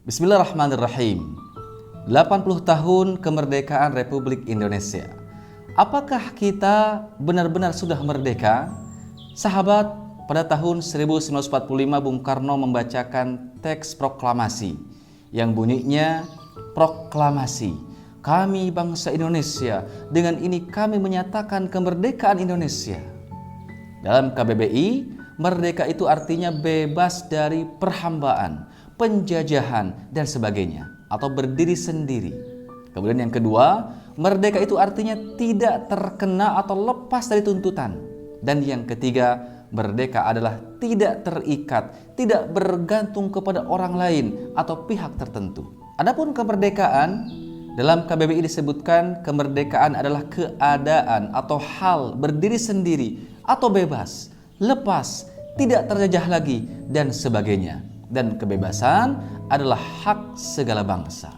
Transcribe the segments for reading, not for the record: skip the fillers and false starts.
Bismillahirrahmanirrahim. 80 tahun kemerdekaan Republik Indonesia. Apakah kita benar-benar sudah merdeka? Sahabat, pada tahun 1945 Bung Karno membacakan teks proklamasi yang bunyinya, proklamasi, kami bangsa Indonesia, dengan ini kami menyatakan kemerdekaan Indonesia. Dalam KBBI, merdeka itu artinya bebas dari perhambaan, penjajahan, dan sebagainya, atau berdiri sendiri. Kemudian yang kedua, merdeka itu artinya tidak terkena atau lepas dari tuntutan. Dan yang ketiga, merdeka adalah tidak terikat, tidak bergantung kepada orang lain atau pihak tertentu. Adapun kemerdekaan, dalam KBBI disebutkan kemerdekaan adalah keadaan atau hal berdiri sendiri atau bebas, lepas, tidak terjajah lagi, dan sebagainya. Dan kebebasan adalah hak segala bangsa.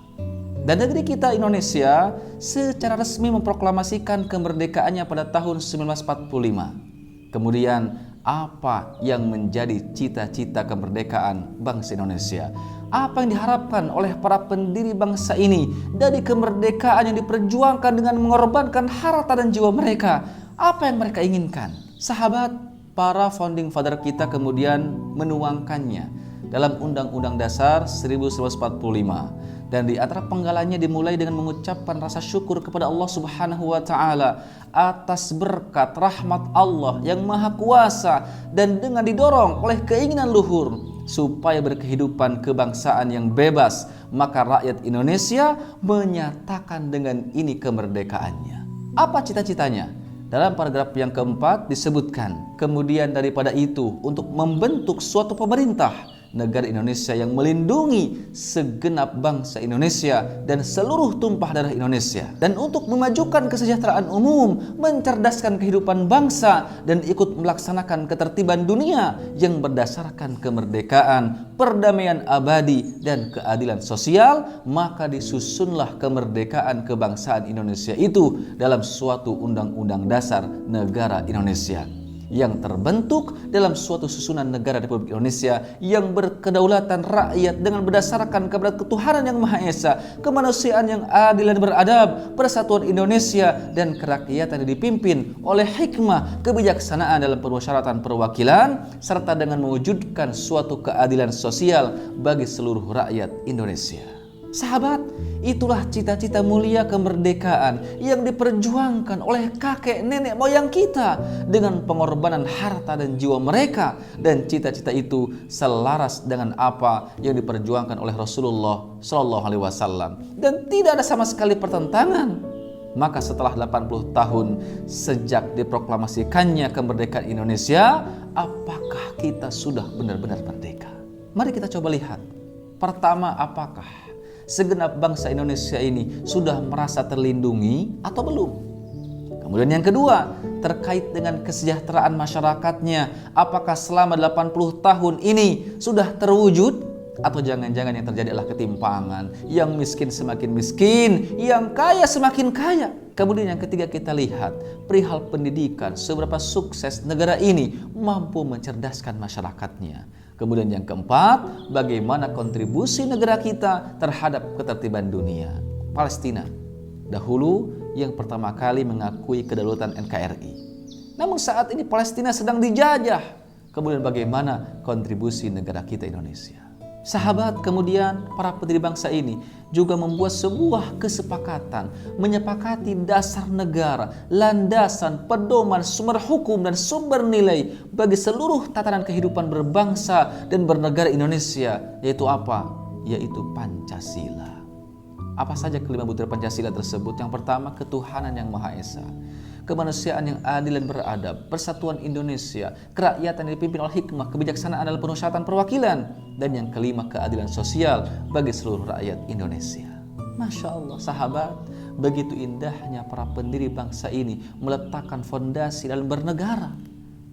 Dan negeri kita Indonesia secara resmi memproklamasikan kemerdekaannya pada tahun 1945. Kemudian apa yang menjadi cita-cita kemerdekaan bangsa Indonesia? Apa yang diharapkan oleh para pendiri bangsa ini dari kemerdekaan yang diperjuangkan dengan mengorbankan harta dan jiwa mereka? Apa yang mereka inginkan? Sahabat, para founding father kita kemudian menuangkannya dalam Undang-Undang Dasar 1945, dan di antara penggalannya dimulai dengan mengucapkan rasa syukur kepada Allah Subhanahu wa taala atas berkat rahmat Allah yang Maha Kuasa, dan dengan didorong oleh keinginan luhur supaya berkehidupan kebangsaan yang bebas, maka rakyat Indonesia menyatakan dengan ini kemerdekaannya. Apa cita-citanya? Dalam paragraf yang keempat disebutkan, kemudian daripada itu untuk membentuk suatu pemerintah negara Indonesia yang melindungi segenap bangsa Indonesia dan seluruh tumpah darah Indonesia, dan untuk memajukan kesejahteraan umum, mencerdaskan kehidupan bangsa, dan ikut melaksanakan ketertiban dunia yang berdasarkan kemerdekaan, perdamaian abadi, dan keadilan sosial. Maka disusunlah kemerdekaan kebangsaan Indonesia itu dalam suatu undang-undang dasar negara Indonesia yang terbentuk dalam suatu susunan negara Republik Indonesia yang berkedaulatan rakyat dengan berdasarkan kepada ketuhanan yang Maha Esa, kemanusiaan yang adil dan beradab, persatuan Indonesia, dan kerakyatan yang dipimpin oleh hikmah, kebijaksanaan dalam permusyawaratan perwakilan, serta dengan mewujudkan suatu keadilan sosial bagi seluruh rakyat Indonesia. Sahabat, itulah cita-cita mulia kemerdekaan yang diperjuangkan oleh kakek nenek moyang kita dengan pengorbanan harta dan jiwa mereka, dan cita-cita itu selaras dengan apa yang diperjuangkan oleh Rasulullah Shallallahu Alaihi Wasallam, dan tidak ada sama sekali pertentangan. Maka setelah 80 tahun sejak diproklamasikannya kemerdekaan Indonesia, apakah kita sudah benar-benar merdeka? Mari kita coba lihat. Pertama, apakah segenap bangsa Indonesia ini sudah merasa terlindungi atau belum? Kemudian yang kedua, terkait dengan kesejahteraan masyarakatnya, apakah selama 80 tahun ini sudah terwujud? Atau jangan-jangan yang terjadi adalah ketimpangan, yang miskin semakin miskin, yang kaya semakin kaya? Kemudian yang ketiga, kita lihat perihal pendidikan, seberapa sukses negara ini mampu mencerdaskan masyarakatnya. Kemudian yang keempat, bagaimana kontribusi negara kita terhadap ketertiban dunia. Palestina dahulu yang pertama kali mengakui kedaulatan NKRI. Namun saat ini Palestina sedang dijajah. Kemudian bagaimana kontribusi negara kita Indonesia? Sahabat, kemudian para pendiri bangsa ini juga membuat sebuah kesepakatan, menyepakati dasar negara, landasan, pedoman, sumber hukum, dan sumber nilai bagi seluruh tatanan kehidupan berbangsa dan bernegara Indonesia, yaitu apa? Yaitu Pancasila. Apa saja kelima butir Pancasila tersebut? Yang pertama, ketuhanan yang Maha Esa, kemanusiaan yang adil dan beradab, persatuan Indonesia, kerakyatan yang dipimpin oleh hikmah, kebijaksanaan dalam permusyawaratan perwakilan, dan yang kelima, keadilan sosial bagi seluruh rakyat Indonesia. Masya Allah, sahabat, begitu indahnya para pendiri bangsa ini meletakkan fondasi dalam bernegara.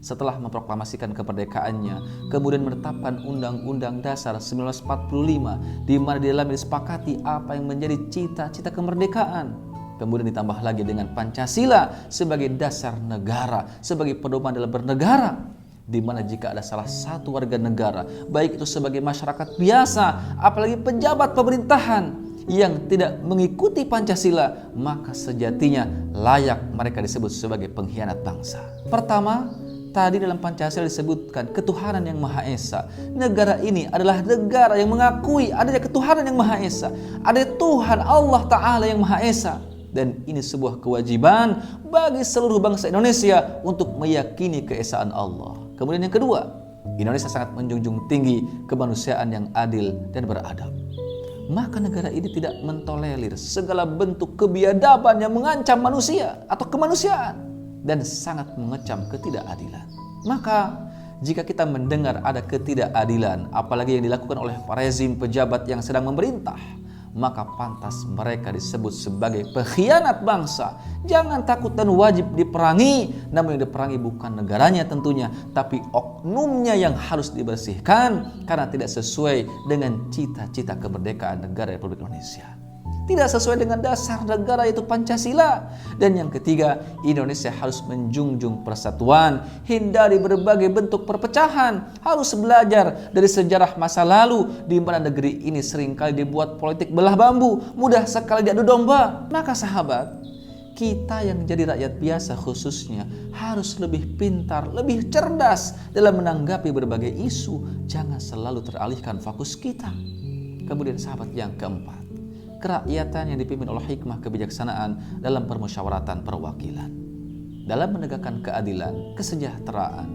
Setelah memproklamasikan kemerdekaannya, kemudian menetapkan Undang-Undang Dasar 1945, di mana di dalamnya disepakati apa yang menjadi cita-cita kemerdekaan. Kemudian ditambah lagi dengan Pancasila sebagai dasar negara, sebagai pedoman dalam bernegara. di mana jika ada salah satu warga negara, baik itu sebagai masyarakat biasa, apalagi pejabat pemerintahan yang tidak mengikuti Pancasila, maka sejatinya layak mereka disebut sebagai pengkhianat bangsa. Pertama, tadi dalam Pancasila disebutkan ketuhanan yang Maha Esa. Negara ini adalah negara yang mengakui adanya ketuhanan yang Maha Esa. Ada Tuhan Allah Ta'ala yang Maha Esa. Dan ini sebuah kewajiban bagi seluruh bangsa Indonesia untuk meyakini keesaan Allah. Kemudian yang kedua, Indonesia sangat menjunjung tinggi kemanusiaan yang adil dan beradab. Maka negara ini tidak mentolerir segala bentuk kebiadaban yang mengancam manusia atau kemanusiaan dan sangat mengecam ketidakadilan. Maka jika kita mendengar ada ketidakadilan, apalagi yang dilakukan oleh rezim pejabat yang sedang memerintah, maka pantas mereka disebut sebagai pengkhianat bangsa. Jangan takut dan wajib diperangi, namun yang diperangi bukan negaranya tentunya, tapi oknumnya yang harus dibersihkan karena tidak sesuai dengan cita-cita kemerdekaan negara Republik Indonesia. Tidak sesuai dengan dasar negara yaitu Pancasila. Dan yang ketiga, Indonesia harus menjunjung persatuan, hindari berbagai bentuk perpecahan, harus belajar dari sejarah masa lalu di mana negeri ini seringkali dibuat politik belah bambu, mudah sekali diadu domba. Maka sahabat, kita yang jadi rakyat biasa khususnya harus lebih pintar, lebih cerdas dalam menanggapi berbagai isu. Jangan selalu teralihkan fokus kita. Kemudian sahabat yang keempat, kerakyatan yang dipimpin oleh hikmah kebijaksanaan dalam permusyawaratan perwakilan. Dalam menegakkan keadilan, kesejahteraan,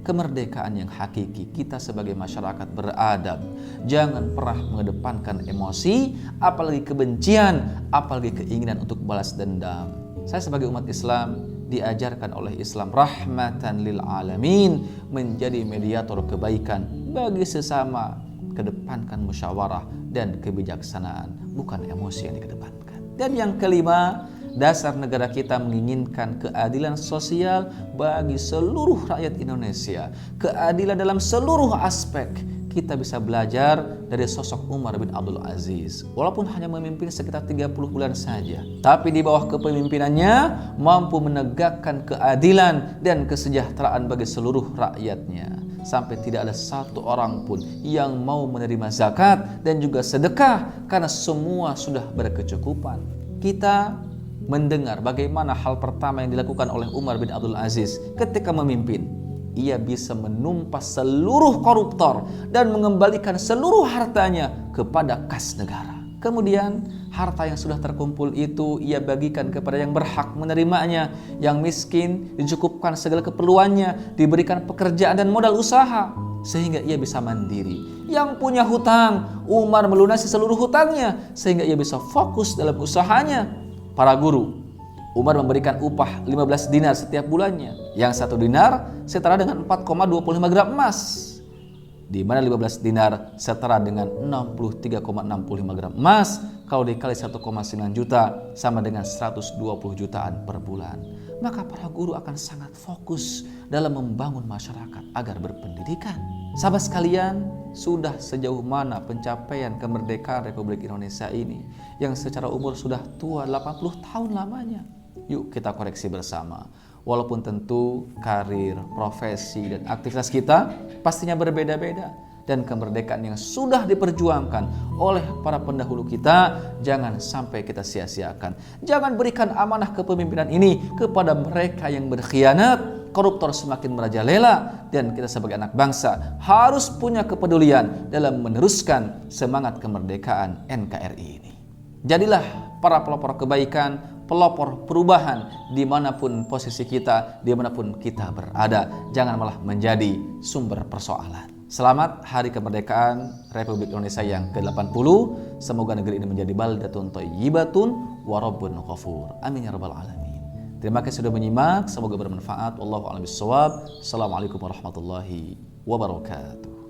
kemerdekaan yang hakiki, kita sebagai masyarakat beradab. Jangan pernah mengedepankan emosi, apalagi kebencian, apalagi keinginan untuk balas dendam. Saya sebagai umat Islam diajarkan oleh Islam rahmatan lil alamin, menjadi mediator kebaikan bagi sesama. Kedepankan musyawarah dan kebijaksanaan, bukan emosi yang dikedepankan. Dan yang kelima, dasar negara kita menginginkan keadilan sosial bagi seluruh rakyat Indonesia. Keadilan dalam seluruh aspek. Kita bisa belajar dari sosok Umar bin Abdul Aziz. Walaupun hanya memimpin sekitar 30 bulan saja, tapi di bawah kepemimpinannya mampu menegakkan keadilan dan kesejahteraan bagi seluruh rakyatnya. Sampai tidak ada satu orang pun yang mau menerima zakat dan juga sedekah karena semua sudah berkecukupan. Kita mendengar bagaimana hal pertama yang dilakukan oleh Umar bin Abdul Aziz ketika memimpin. Ia bisa menumpas seluruh koruptor dan mengembalikan seluruh hartanya kepada kas negara. Kemudian harta yang sudah terkumpul itu ia bagikan kepada yang berhak menerimanya. Yang miskin dicukupkan segala keperluannya, diberikan pekerjaan dan modal usaha sehingga ia bisa mandiri. Yang punya hutang, Umar melunasi seluruh hutangnya sehingga ia bisa fokus dalam usahanya. Para guru, Umar memberikan upah 15 dinar setiap bulannya. Yang 1 dinar setara dengan 4,25 gram emas. Di mana 15 dinar setara dengan 63,65 gram emas. Kalau dikali 1,9 juta sama dengan 120 jutaan per bulan. Maka para guru akan sangat fokus dalam membangun masyarakat agar berpendidikan. Sahabat sekalian, sudah sejauh mana pencapaian kemerdekaan Republik Indonesia ini yang secara umur sudah tua 80 tahun lamanya? Yuk kita koreksi bersama. Walaupun tentu karir, profesi, dan aktivitas kita pastinya berbeda-beda. Dan kemerdekaan yang sudah diperjuangkan oleh para pendahulu kita jangan sampai kita sia-siakan. Jangan berikan amanah kepemimpinan ini kepada mereka yang berkhianat. Koruptor semakin merajalela dan kita sebagai anak bangsa harus punya kepedulian dalam meneruskan semangat kemerdekaan NKRI ini. Jadilah para pelopor kebaikan, pelopor perubahan dimanapun posisi kita, dimanapun kita berada. Jangan malah menjadi sumber persoalan. Selamat Hari Kemerdekaan Republik Indonesia yang ke-80. Semoga negeri ini menjadi baldatun thayyibatun wa rabbun ghafur. Amin ya rabbal alamin. Terima kasih sudah menyimak. Semoga bermanfaat. Wallahu a'lam bishawab. Assalamualaikum warahmatullahi wabarakatuh.